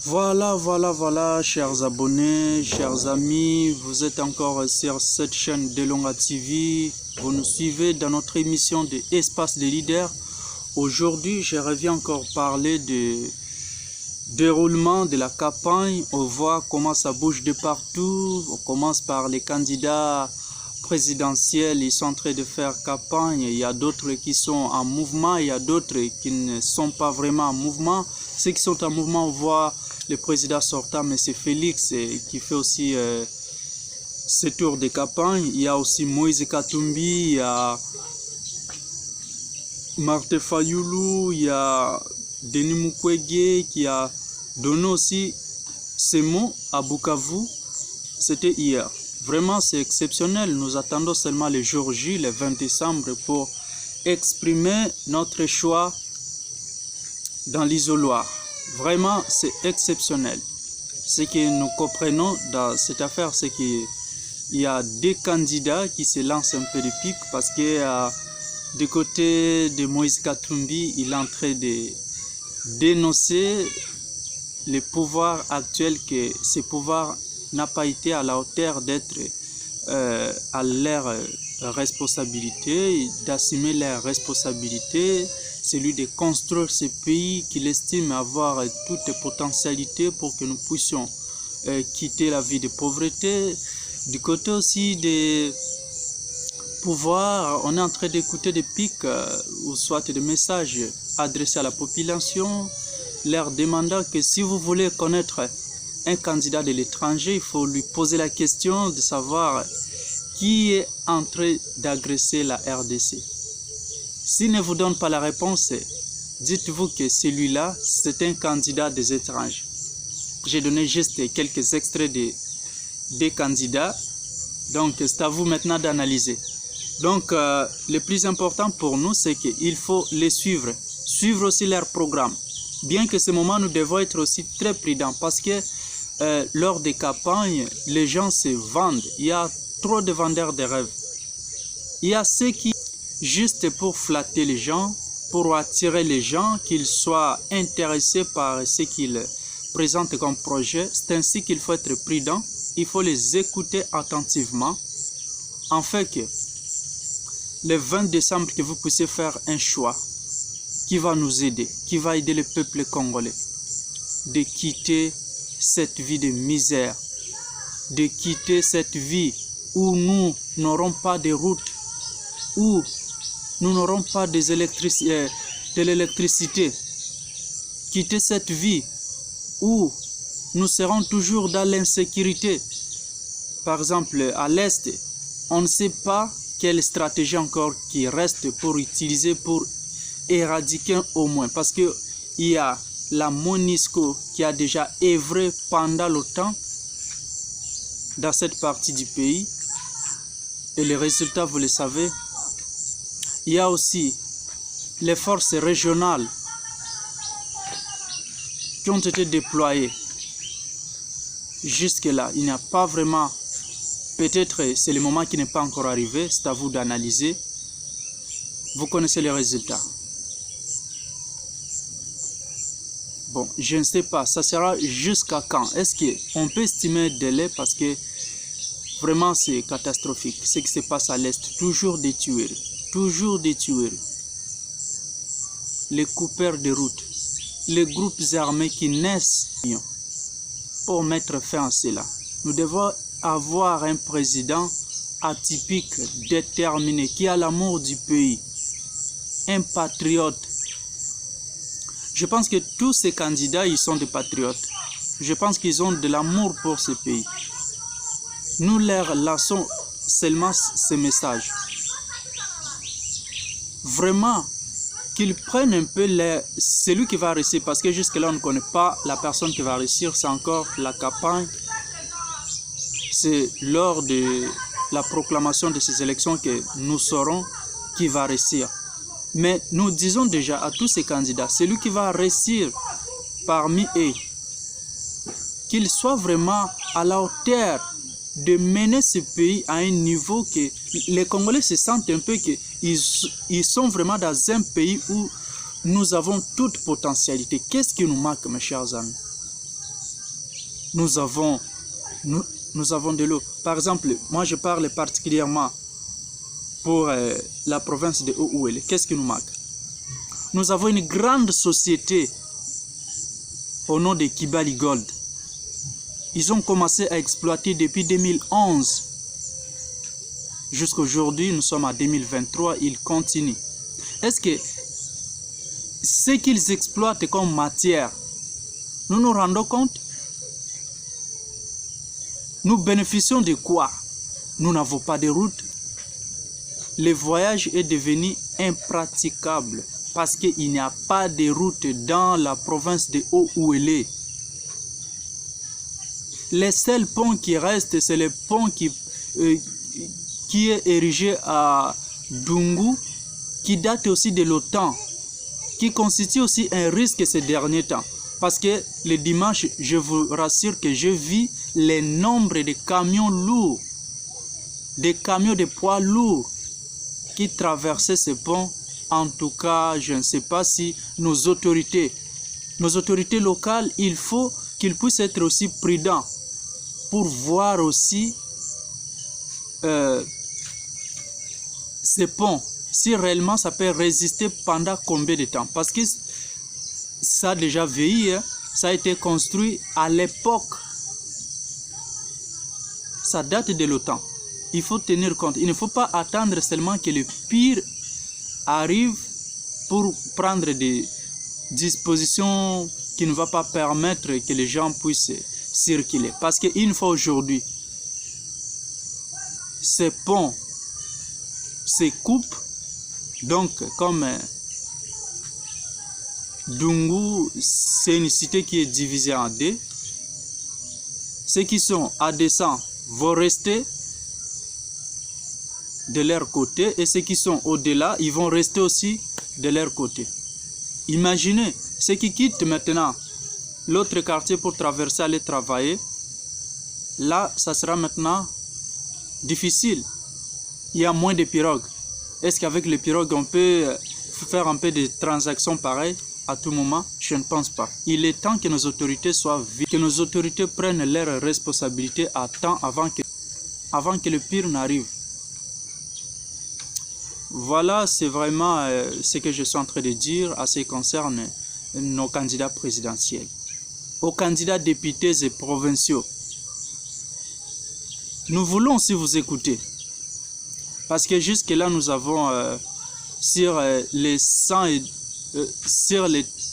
Voilà, chers abonnés, chers amis, vous êtes encore sur cette chaîne Delonga TV, vous nous suivez dans notre émission de Espace des leaders. Aujourd'hui, je reviens encore parler du déroulement de la campagne. On voit comment ça bouge de partout. On commence par les candidats présidentiels, ils sont en train de faire campagne. Il y a d'autres qui sont en mouvement, il y a d'autres qui ne sont pas vraiment en mouvement. Ceux qui sont en mouvement, on voit le président sortant, M. Félix, qui fait aussi ses tours de campagne. Il y a aussi Moïse Katumbi, il y a Martin Fayoulou, il y a Denis Mukwege qui a donné aussi ses mots à Bukavu. C'était hier. Vraiment, c'est exceptionnel. Nous attendons seulement le jour J, le 20 décembre, pour exprimer notre choix dans l'isoloir. Vraiment, c'est exceptionnel. Ce que nous comprenons dans cette affaire, c'est qu'il y a des candidats qui se lancent un peu de pique parce que du côté de Moïse Katumbi, il est en train de dénoncer le pouvoir actuel, que ce pouvoir n'a pas été à la hauteur d'être à leur responsabilité, d'assumer leurs responsabilités, celui de construire ce pays qu'il estime avoir toutes les potentialités pour que nous puissions quitter la vie de pauvreté. Du côté aussi des pouvoirs, on est en train d'écouter des pics ou soit des messages adressés à la population, leur demandant que si vous voulez connaître un candidat de l'étranger, il faut lui poser la question de savoir qui est en train d'agresser la RDC. S'il ne vous donne pas la réponse, dites-vous que celui-là, c'est un candidat des étrangers. J'ai donné juste quelques extraits des candidats, donc c'est à vous maintenant d'analyser. Donc le plus important pour nous, c'est qu'il faut les suivre aussi leur programme. Bien que ce moment, nous devons être aussi très prudents parce que lors des campagnes, les gens se vendent. Il y a trop de vendeurs de rêves. Il y a ceux qui, juste pour flatter les gens, pour attirer les gens, qu'ils soient intéressés par ce qu'ils présentent comme projet. C'est ainsi qu'il faut être prudent. Il faut les écouter attentivement, afin que le 20 décembre, que vous puissiez faire un choix qui va nous aider, qui va aider le peuple congolais de quitter cette vie de misère, de quitter cette vie où nous n'aurons pas de route, où nous n'aurons pas de l'électricité, quitter cette vie où nous serons toujours dans l'insécurité. Par exemple, à l'Est, on ne sait pas quelle stratégie encore qui reste pour utiliser, pour éradiquer au moins, parce qu'il y a la MONUSCO qui a déjà œuvré pendant longtemps dans cette partie du pays et les résultats, vous le savez. Il y a aussi les forces régionales qui ont été déployées. Jusque-là, il n'y a pas vraiment, peut-être c'est le moment qui n'est pas encore arrivé, c'est à vous d'analyser. Vous connaissez les résultats. Bon, je ne sais pas, ça sera jusqu'à quand? Est-ce qu'on peut estimer un délai? Parce que vraiment c'est catastrophique ce qui se passe à l'Est. Toujours des tueries, toujours des tueries. Les coupeurs de route, les groupes armés qui naissent pour mettre fin à cela. Nous devons avoir un président atypique, déterminé, qui a l'amour du pays, un patriote. Je pense que tous ces candidats, ils sont des patriotes. Je pense qu'ils ont de l'amour pour ce pays. Nous leur lançons seulement ce message. Vraiment, qu'ils prennent un peu celui qui va réussir, parce que jusque-là, on ne connaît pas la personne qui va réussir. C'est encore la campagne. C'est lors de la proclamation de ces élections que nous saurons qui va réussir. Mais nous disons déjà à tous ces candidats, celui qui va réussir parmi eux, qu'il soit vraiment à la hauteur de mener ce pays à un niveau que les Congolais se sentent un peu qu'ils sont vraiment dans un pays où nous avons toute potentialité. Qu'est-ce qui nous manque, mes chers amis? nous avons de l'eau. Par exemple, moi je parle particulièrement pour la province de Haut-Ouélé. Qu'est-ce qui nous manque? Nous avons une grande société au nom de Kibali Gold. Ils ont commencé à exploiter depuis 2011. Jusqu'à aujourd'hui, nous sommes en 2023, ils continuent. Est-ce que ce qu'ils exploitent comme matière, nous nous rendons compte? Nous bénéficions de quoi? Nous n'avons pas de route. Le voyage est devenu impraticable parce qu'il n'y a pas de route dans la province de Haut-Ouélé. Les seuls ponts qui restent, c'est le pont qui est érigé à Dungu, qui date aussi de l'OTAN, qui constitue aussi un risque ces derniers temps. Parce que le dimanche, je vous rassure que je vis le nombre de camions lourds, des camions de poids lourds qui traversaient ce pont. En tout cas, je ne sais pas si nos autorités locales, il faut qu'ils puissent être aussi prudents pour voir aussi ces ponts, si réellement ça peut résister pendant combien de temps. Parce que ça a déjà vieilli, hein? Ça a été construit à l'époque. Ça date de l'OTAN. Il faut tenir compte. Il ne faut pas attendre seulement que le pire arrive pour prendre des dispositions qui ne vont pas permettre que les gens puissent circuler. Parce qu'une fois aujourd'hui, ces ponts se coupent. Donc, comme Dungu, c'est une cité qui est divisée en deux. Ceux qui sont adjacents vont rester de leur côté et ceux qui sont au-delà, ils vont rester aussi de leur côté. Imaginez, ceux qui quittent maintenant l'autre quartier pour traverser, aller travailler, là, ça sera maintenant difficile. Il y a moins de pirogues. Est-ce qu'avec les pirogues, on peut faire un peu de transactions pareilles à tout moment? Je ne pense pas. Il est temps que nos autorités soient vives, que nos autorités prennent leurs responsabilités à temps avant que le pire n'arrive. Voilà, c'est vraiment ce que je suis en train de dire à ce qui concerne nos candidats présidentiels. Aux candidats députés et provinciaux, nous voulons aussi vous écouter. Parce que jusque-là, nous avons sur les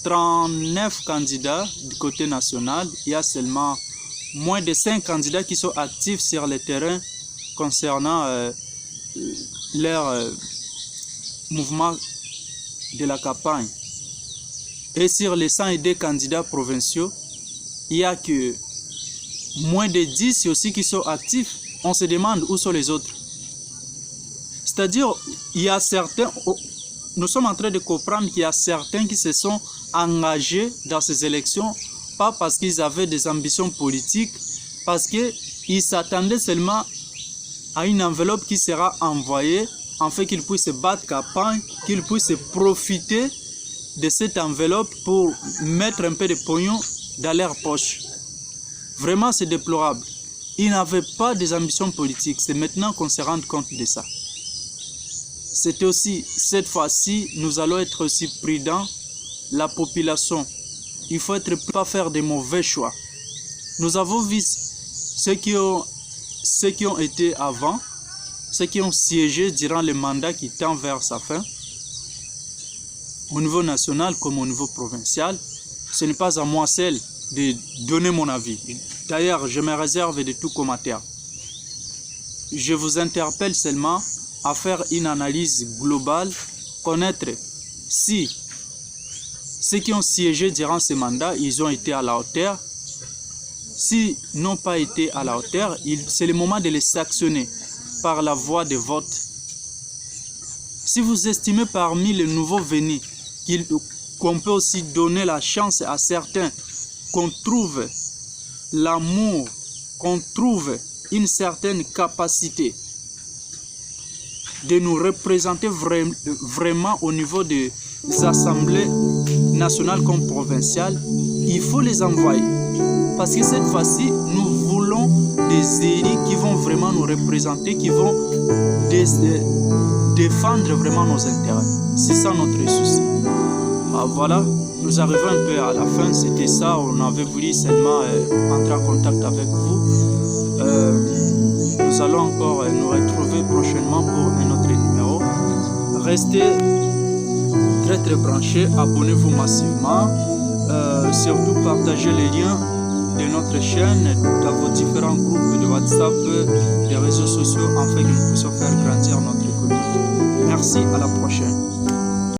39 candidats du côté national, il y a seulement moins de 5 candidats qui sont actifs sur le terrain concernant leur mouvement de la campagne. Et sur les 102 candidats provinciaux, il n'y a que moins de 10 aussi qui sont actifs. On se demande où sont les autres. C'est-à-dire, il y a certains, nous sommes en train de comprendre qu'il y a certains qui se sont engagés dans ces élections, pas parce qu'ils avaient des ambitions politiques, parce qu'ils s'attendaient seulement à une enveloppe qui sera envoyée, en fait qu'ils puissent battre campagne, qu'ils puissent profiter de cette enveloppe pour mettre un peu de pognon dans leur poche. Vraiment, c'est déplorable. Ils n'avaient pas des ambitions politiques. C'est maintenant qu'on se rend compte de ça. C'était aussi, cette fois-ci, nous allons être aussi prudents. La population, il faut être pas faire de mauvais choix. Nous avons vu ceux qui ont été avant, ceux qui ont siégé durant le mandat qui tend vers sa fin, au niveau national comme au niveau provincial. Ce n'est pas à moi seul de donner mon avis. D'ailleurs, je me réserve de tout commentaire. Je vous interpelle seulement à faire une analyse globale, connaître si ceux qui ont siégé durant ce mandat, ils ont été à la hauteur. S'ils n'ont pas été à la hauteur, c'est le moment de les sanctionner par la voie de vote. Si vous estimez parmi les nouveaux venus qu'on peut aussi donner la chance à certains, qu'on trouve l'amour, qu'on trouve une certaine capacité de nous représenter vraiment au niveau des assemblées nationales comme provinciales, il faut les envoyer. Parce que cette fois-ci, nous voulons des élus qui vont vraiment nous représenter, qui vont défendre vraiment nos intérêts. C'est ça notre souci. Voilà, nous arrivons un peu à la fin, c'était ça, on avait voulu seulement entrer en contact avec vous. Nous allons encore nous retrouver prochainement pour un autre numéro. Restez très branchés, abonnez-vous massivement, surtout partagez les liens de notre chaîne dans vos différents groupes de WhatsApp, des réseaux sociaux, afin que nous puissions faire grandir notre communauté. Merci, à la prochaine.